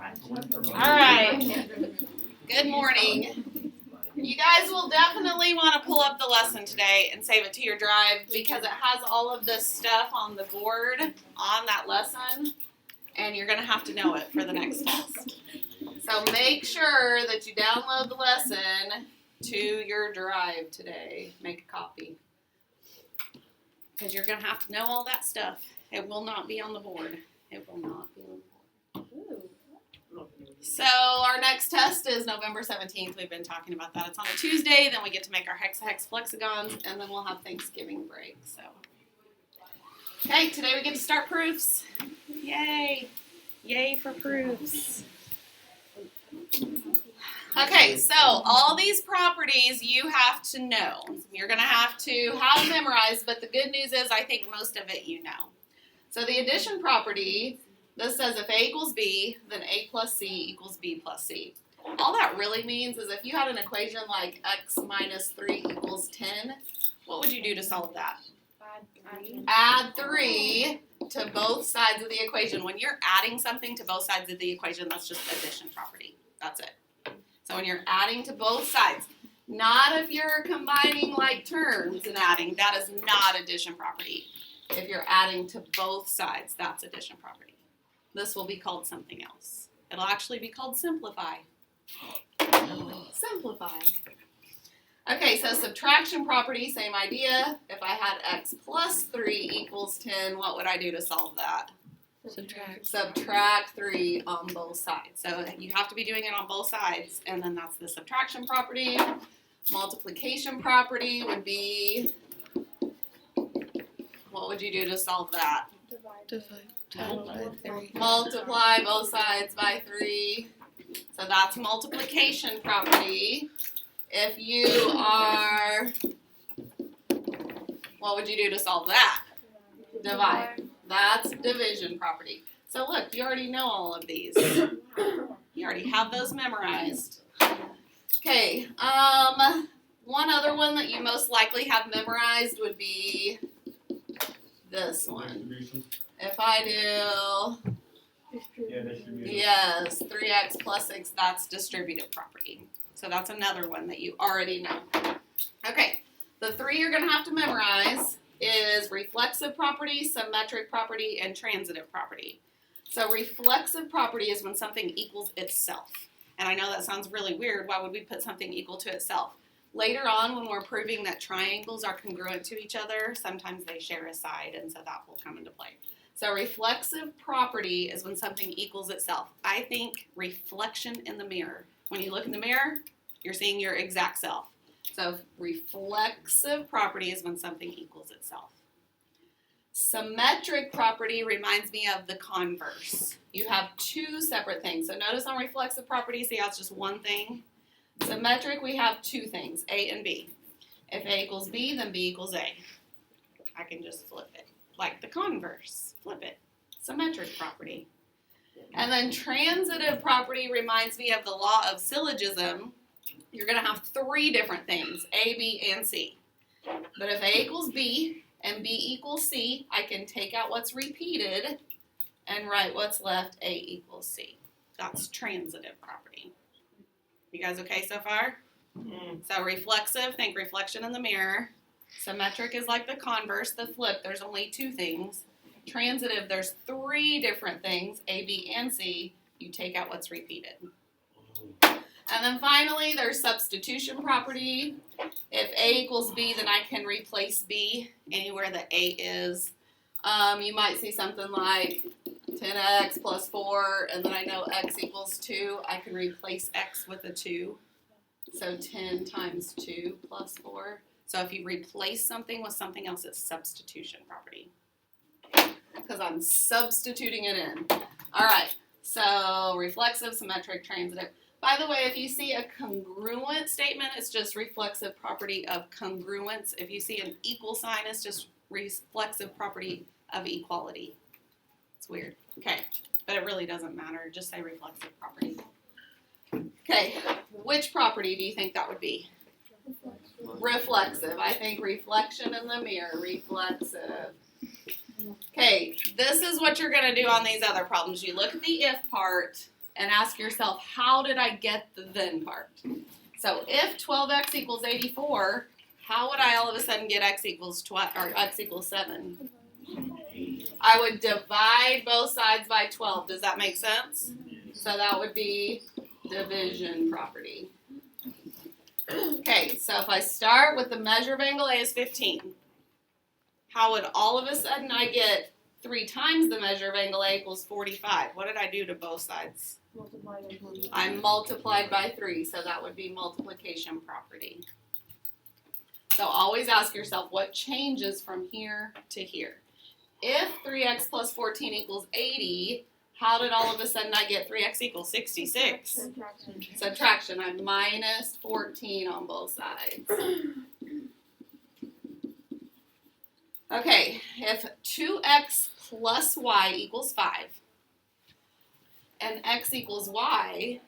All right. Good morning. You guys will definitely want to pull up the lesson today and save it to your drive because it has all of this stuff on the board on that lesson, and you're going to have to know it for the next test. So make sure that you download the lesson to your drive today. Make a copy because you're going to have to know all that stuff. It will not be on the board. It will not be on the board. So our next test is November 17th. We've been talking about that. It's on a Tuesday. Then we get to make our hex flexagons, and then we'll have Thanksgiving break. So, okay, today we get to start proofs. Yay! Yay for proofs. Okay, so all these properties you have to know. You're going to have memorized, but the good news is I think most of it you know. So the addition property, this says if A equals B, then A plus C equals B plus C. All that really means is if you had an equation like x minus 3 equals 10, what would you do to solve that? Add 3 to both sides of the equation. When you're adding something to both sides of the equation, that's just addition property. That's it. So when you're adding to both sides, not if you're combining like terms and adding, that is not addition property. If you're adding to both sides, that's addition property. This will be called something else. It'll actually be called simplify. Simplify. Okay, so subtraction property, same idea. If I had x plus 3 equals 10, what would I do to solve that? Subtract 3 on both sides. So you have to be doing it on both sides, and then that's the subtraction property. Multiplication property would be, what would you do to solve that? Multiply both sides by 3. So that's multiplication property. If you are, what would you do to solve that? Divide. That's division property. So look, you already know all of these. You already have those memorized. Okay, one other one that you most likely have memorized would be this one. If I do, yes, 3x plus 6, that's distributive property. So that's another one that you already know. Okay, the 3 you're going to have to memorize is reflexive property, symmetric property, and transitive property. So reflexive property is when something equals itself. And I know that sounds really weird. Why would we put something equal to itself? Later on, when we're proving that triangles are congruent to each other, sometimes they share a side, and so that will come into play. So reflexive property is when something equals itself. I think reflection in the mirror. When you look in the mirror, you're seeing your exact self. So reflexive property is when something equals itself. Symmetric property reminds me of the converse. You have 2 separate things. So notice on reflexive property, see how it's just one thing? Symmetric, we have 2 things, A and B. If A equals B, then B equals A. I can just flip it. Like the converse, flip it. Symmetric property. And then transitive property reminds me of the law of syllogism. You're going to have 3 different things, A, B, and C. But if A equals B and B equals C, I can take out what's repeated and write what's left, A equals C. That's transitive property. You guys okay so far? So reflexive, think reflection in the mirror. Symmetric is like the converse, the flip. There's only 2 things. Transitive, there's 3 different things, A, B, and C. You take out what's repeated. And then finally, there's substitution property. If A equals B, then I can replace B anywhere that A is. You might see something like 10x plus 4, and then I know x equals 2. I can replace x with a 2. So 10 times 2 plus 4. So if you replace something with something else, it's substitution property. Because I'm substituting it in. All right, so reflexive, symmetric, transitive. By the way, if you see a congruent statement, it's just reflexive property of congruence. If you see an equal sign, it's just reflexive property of equality. It's weird. Okay, but it really doesn't matter. Just say reflexive property. Okay, which property do you think that would be? Reflexive. I think reflection in the mirror. Reflexive. Okay, this is what you're going to do on these other problems. You look at the if part, and ask yourself, how did I get the then part? So if 12x equals 84, how would I all of a sudden get x equals 12 or x equals 7? I would divide both sides by 12. Does that make sense? So that would be division property. Okay, so if I start with the measure of angle A is 15, how would all of a sudden I get 3 times the measure of angle A equals 45? What did I do to both sides? I multiplied by 3, so that would be multiplication property. So always ask yourself what changes from here to here. If 3x plus 14 equals 80, how did all of a sudden I get 3x equals 66? Subtraction. I'm minus 14 on both sides. Okay, if 2x plus y equals 5 and x equals y,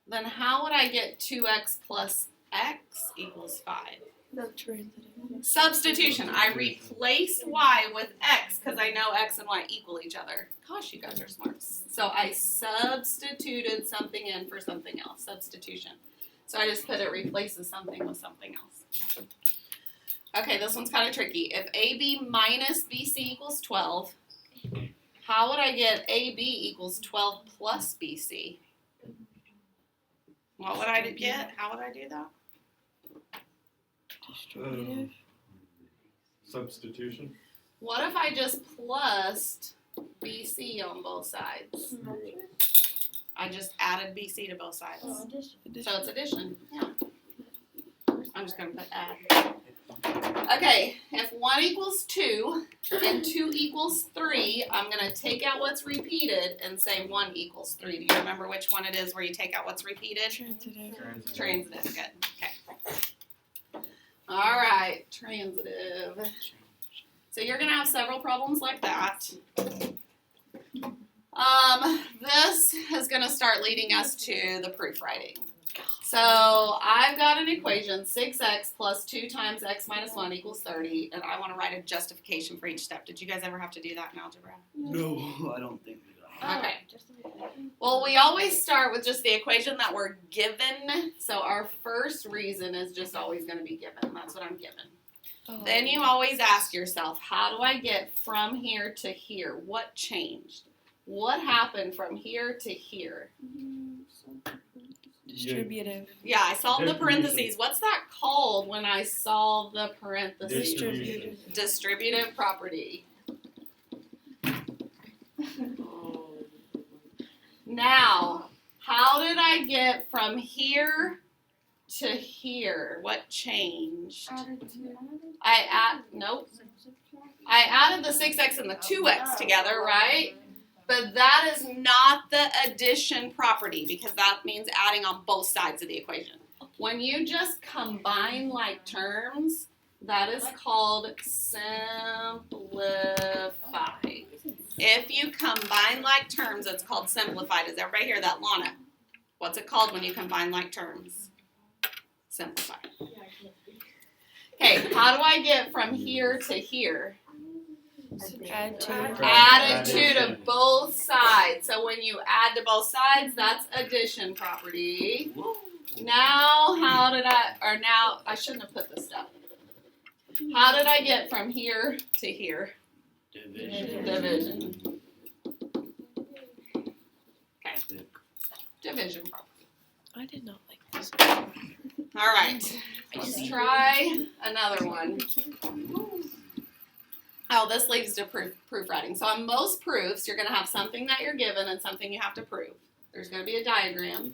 then how would I get 2x plus x equals 5? Substitution. I replaced y with x because I know x and y equal each other. Gosh, you guys are smart. So I substituted something in for something else. Substitution. So I just put it replaces something with something else. Okay, this one's kind of tricky. If AB minus BC equals 12, how would I get AB equals 12 plus BC? What would I get? How would I do that? Substitution. What if I just plussed BC on both sides? I just added BC to both sides. So it's addition. Yeah. I'm just going to put add. Okay, if 1 equals 2 and 2 equals 3, I'm going to take out what's repeated and say 1 equals 3. Do you remember which one it is where you take out what's repeated? Transitive. Transitive, good. Okay. All right, transitive. So you're going to have several problems like that. This is going to start leading us to the proof writing. So I've got an equation, 6x plus 2 times x minus 1 equals 30, and I want to write a justification for each step. Did you guys ever have to do that in algebra? No, I don't think we got Okay. Well, we always start with just the equation that we're given. So our first reason is just always going to be given. That's what I'm given. Then you always ask yourself, how do I get from here to here? What changed? What happened from here to here? Distributive. Yeah, I solved the parentheses. What's that called when I solve the parentheses? Distributive. Distributive property. Now, how did I get from here to here? What changed? Nope. I added the 6x and the 2x together, right? But that is not the addition property because that means adding on both sides of the equation. When you just combine like terms, that is called simplify. If you combine like terms, it's called simplify. Does everybody hear that, Lana? What's it called when you combine like terms? Simplify. Okay, how do I get from here to here? Add 2. Add 2 to both sides. So when you add to both sides, that's addition property. Now, I shouldn't have put this stuff. How did I get from here to here? Division. Okay. Division property. I did not like this. All right. Let's try another one. Oh, this leads to proof writing. So on most proofs, you're going to have something that you're given and something you have to prove. There's going to be a diagram.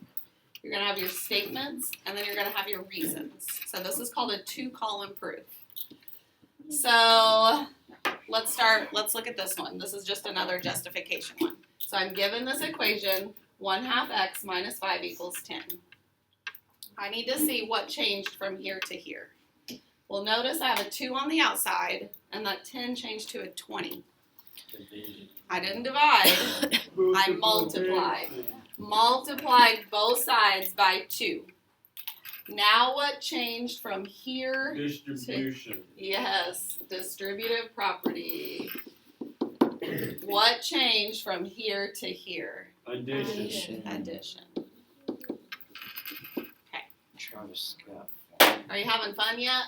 You're going to have your statements, and then you're going to have your reasons. So this is called a 2-column proof. So let's look at this one. This is just another justification one. So I'm given this equation, 1/2 x minus 5 equals 10. I need to see what changed from here to here. Well, notice I have a 2 on the outside, and that 10 changed to a 20. I didn't divide, I multiplied. Multiplied both sides by 2. Now what changed from here Distribution. to... Yes, distributive property. What changed from here to here? Addition. Addition. Travis Scott. Are you having fun yet?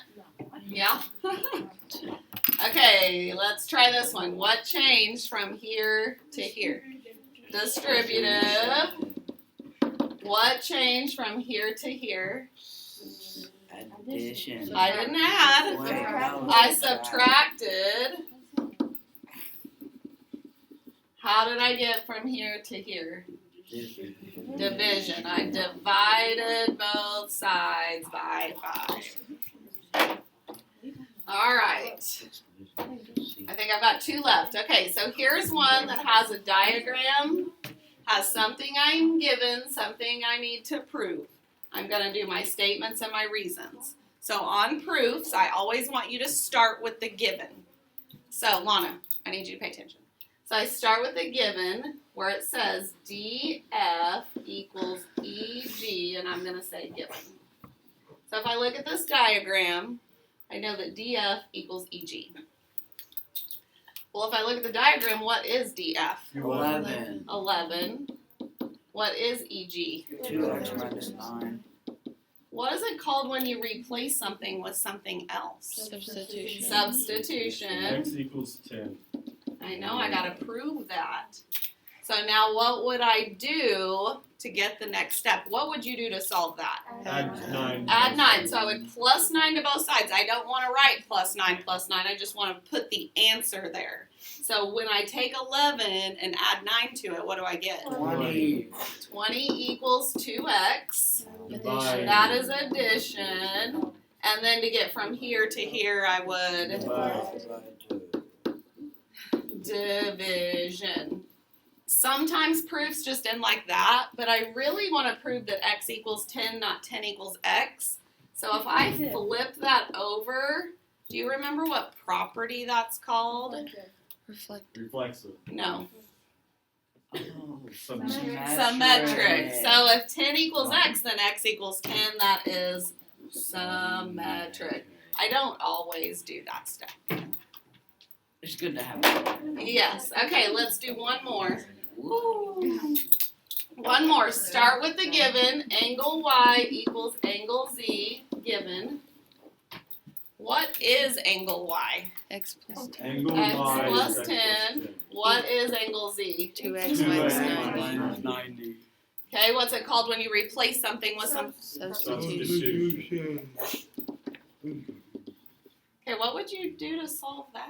Yeah? Okay, let's try this one. What changed from here to here? Distributive. What changed from here to here? Addition. I didn't add. I subtracted. How did I get from here to here? Division. I divided both sides by 5. All right. I think I've got 2 left. Okay, so here's one that has a diagram, has something I'm given, something I need to prove. I'm going to do my statements and my reasons. So on proofs, I always want you to start with the given. So Lana, I need you to pay attention. So I start with the given where it says DF equals EG, and I'm going to say given. So if I look at this diagram, I know that DF equals EG. Well, if I look at the diagram, what is DF? 11. 11. What is EG? 2x minus 9. What is it called when you replace something with something else? Substitution. Substitution. X equals 10. I know, I gotta prove that. So now what would I do to get the next step? What would you do to solve that? Add 9. Add 9. So I would plus 9 to both sides. I don't want to write plus 9 plus 9. I just want to put the answer there. So when I take 11 and add 9 to it, what do I get? 20. 20 equals 2x. Divide. That is addition. And then to get from here to here, I would division. Sometimes proofs just end like that, but I really want to prove that x equals 10, not 10 equals x. So if I flip that over, do you remember what property that's called? Reflexive. No. Oh, Symmetric. So if 10 equals x, then x equals 10. That is symmetric. I don't always do that step. It's good to have. Yes. Okay, let's do one more. One more. Start with the given. Angle y equals angle z. Given. What is angle y? X plus 10. Angle X y plus is 10. What is angle z? 2x minus 9. Minus 90. Okay, what's it called when you replace something with some? Substitution. Okay, what would you do to solve that?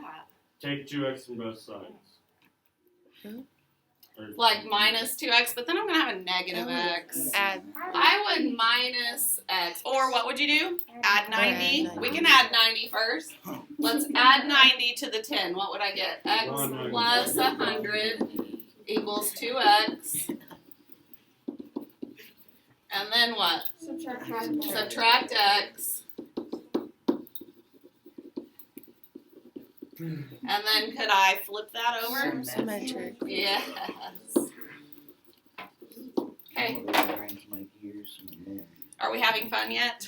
Take 2x from both sides. Hmm? Or- Like minus 2x, but then I'm going to have a negative x. Add. I would minus x. Or what would you do? Add 90. Add 90. We can add 90 first. Let's add 90 to the 10. What would I get? X 100. plus 100 equals 2x. And then what? Subtract x. And then could I flip that over? Symmetric. Yes. Okay. Are we having fun yet?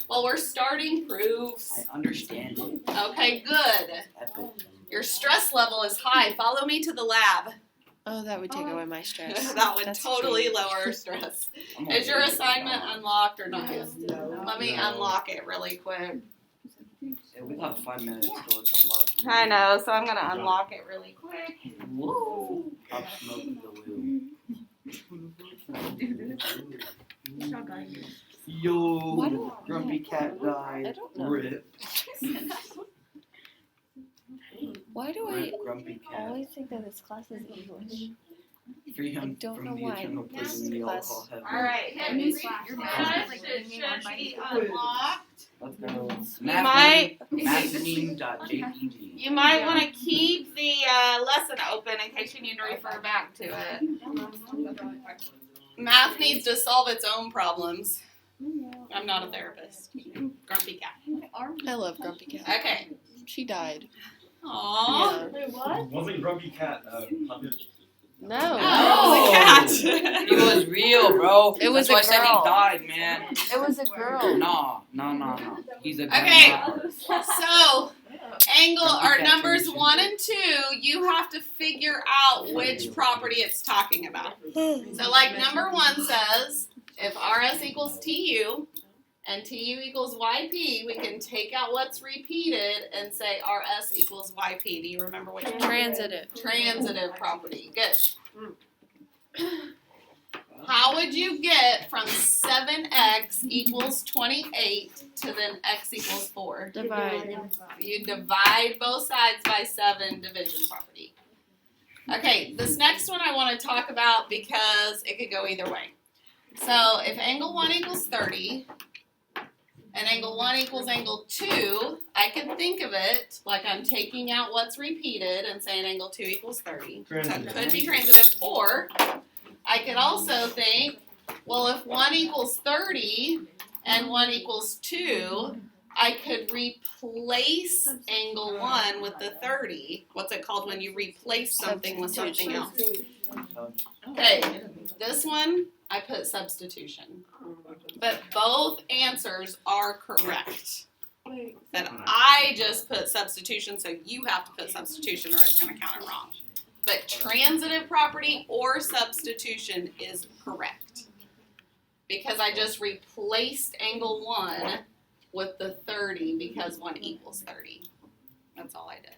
Well, we're starting proofs. I understand it. Okay, good. Epic. Your stress level is high. Follow me to the lab. Oh, that would take away my stress. That would That's totally cute. lower stress. I'm Is your already assignment done. unlocked or not? Let me unlock it really quick. Yeah, we got 5 minutes till it's unlocked. I know, so I'm going to unlock it really quick. Woo! Pop smoke the wheel. Yo, Why do- Grumpy Cat I died. don't know. Rip. Why do I Rip Grumpy Cat. always think that this class is English? Free him I don't from know the why. eternal prison we all Class- call heaven. All right, Henry, your math should be unlocked. Let's go. might- Mathmeme.jpg. You might want to keep the lesson open in case you need to refer back to it. Math needs to solve its own problems. I'm not a therapist. Grumpy cat. I love Grumpy Cat. Okay. She died. Aww. Yeah. Wasn't Grumpy Cat puppet? No. Oh, the cat. He was real, bro. It was That's why a I said girl. he died, man. It was a girl. No. He's a Okay. grandma. So, angle Grumpy or cat numbers solution. 1 and 2, you have to figure out which property it's talking about. So like number 1 says, if RS equals TU and TU equals YP, we can take out what's repeated and say RS equals YP. Do you remember which one? Transitive. Transitive property. Good. How would you get from 7x equals 28 to then x equals 4? Divide. You divide both sides by 7, division property. Okay, this next one I want to talk about because it could go either way. So if angle 1 equals 30 and angle 1 equals angle 2, I can think of it like I'm taking out what's repeated and saying angle 2 equals 30. So it could be transitive, or I could also think, well, if 1 equals 30 and 1 equals 2, I could replace angle 1 with the 30. What's it called when you replace something with something else? Okay, this one, I put substitution. But both answers are correct. But I just put substitution, so you have to put substitution or it's going to count it wrong. But transitive property or substitution is correct. Because I just replaced angle 1 with the 30 because 1 equals 30. That's all I did.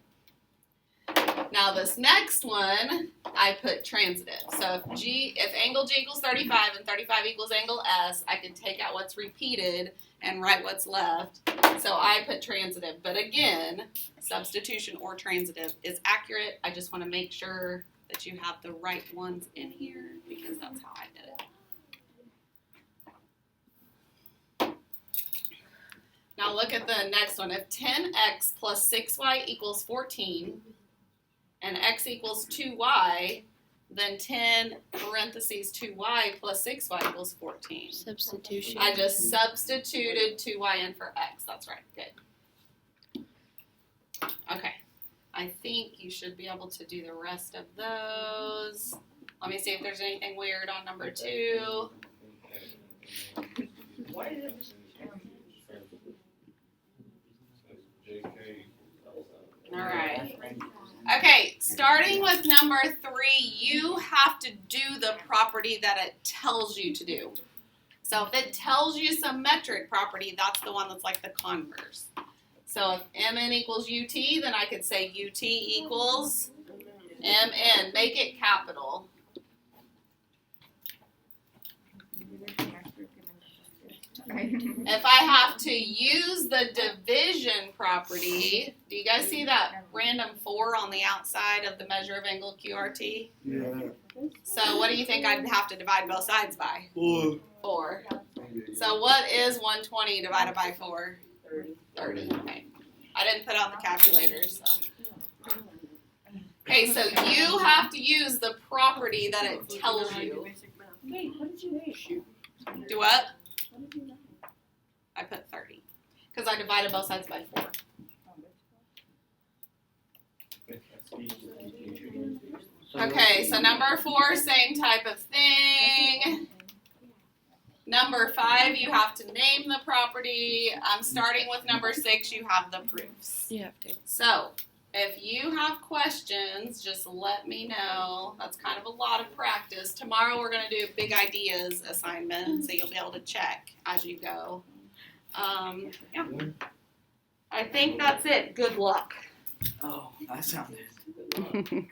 Now this next one, I put transitive. So if angle G equals 35 and 35 equals angle S, I can take out what's repeated and write what's left. So I put transitive. But again, substitution or transitive is accurate. I just want to make sure that you have the right ones in here because that's how I did it. Now look at the next one. If 10x plus 6y equals 14 and x equals 2y, then 10 parentheses 2y plus 6y equals 14. Substitution. I just substituted 2y in for x. That's right. Good. Okay. I think you should be able to do the rest of those. Let me see if there's anything weird on number 2. All right. Okay, starting with number 3, you have to do the property that it tells you to do. So if it tells you symmetric property, that's the one that's like the converse. So if Mn equals Ut, then I could say Ut equals Mn. Make it capital. If I have to use the division property, do you guys see that random 4 on the outside of the measure of angle QRT? Yeah. So what do you think I'd have to divide both sides by? 4. So what is 120 divided by 4? 30. Okay. I didn't put out the calculators, so. Okay, so you have to use the property that it tells you. Wait, what did you write? Do what? I put 30. Because I divided both sides by 4. Okay, so number 4, same type of thing. Number 5, you have to name the property. Starting with number 6, you have the proofs. You have to. So, if you have questions, just let me know. That's kind of a lot of practice. Tomorrow we're going to do big ideas assignment, so you'll be able to check as you go. Yeah. I think that's it. Good luck. Oh, that sounded great.